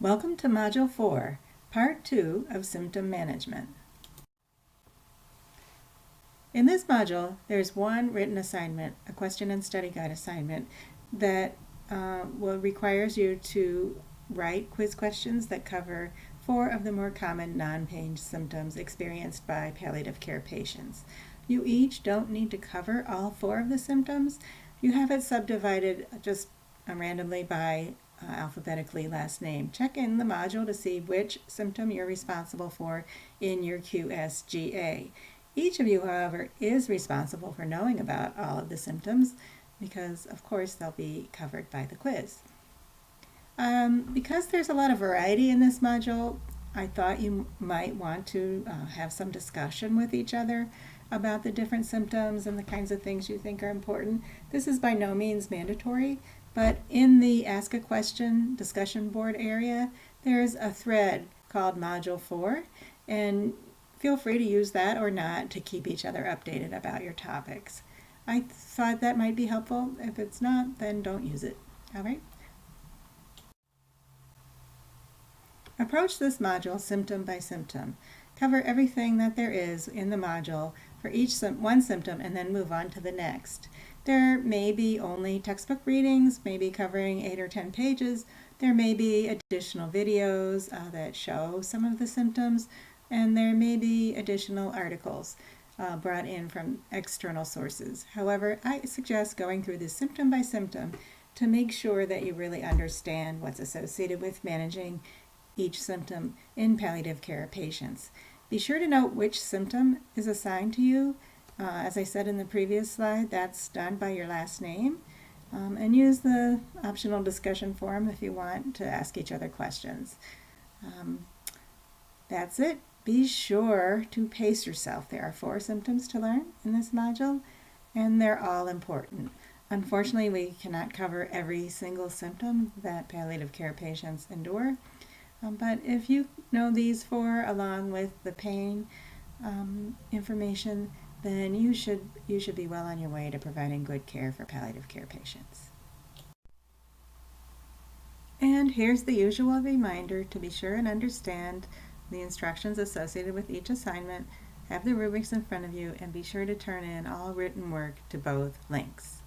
Welcome to Module 4, Part 2 of Symptom Management. In this module, there's one written assignment, a question and study guide assignment, that requires you to write quiz questions that cover 4 of the more common non-pain symptoms experienced by palliative care patients. You each don't need to cover all 4 of the symptoms. You have it subdivided just randomly by alphabetically last name. Check in the module to see which symptom you're responsible for in your QSGA. Each of you, however, is responsible for knowing about all of the symptoms because, of course, they'll be covered by the quiz. Because there's a lot of variety in this module, I thought you might want to have some discussion with each other about the different symptoms and the kinds of things you think are important. This is by no means mandatory, but in the Ask a Question discussion board area, there's a thread called Module 4, and feel free to use that or not to keep each other updated about your topics. I thought that might be helpful. If it's not, then don't use it. All right? Approach this module symptom by symptom. Cover everything that there is in the module for each one symptom and then move on to the next. There may be only textbook readings, maybe covering 8 or 10 pages. There may be additional videos that show some of the symptoms, and there may be additional articles brought in from external sources. However, I suggest going through this symptom by symptom to make sure that you really understand what's associated with managing each symptom in palliative care patients. Be sure to note which symptom is assigned to you. As I said in the previous slide, that's done by your last name. And use the optional discussion forum if you want to ask each other questions. That's it. Be sure to pace yourself. There are 4 symptoms to learn in this module, and they're all important. Unfortunately, we cannot cover every single symptom that palliative care patients endure. But if you know these 4 along with the pain information, then you should be well on your way to providing good care for palliative care patients. And here's the usual reminder to be sure and understand the instructions associated with each assignment, have the rubrics in front of you, and be sure to turn in all written work to both links.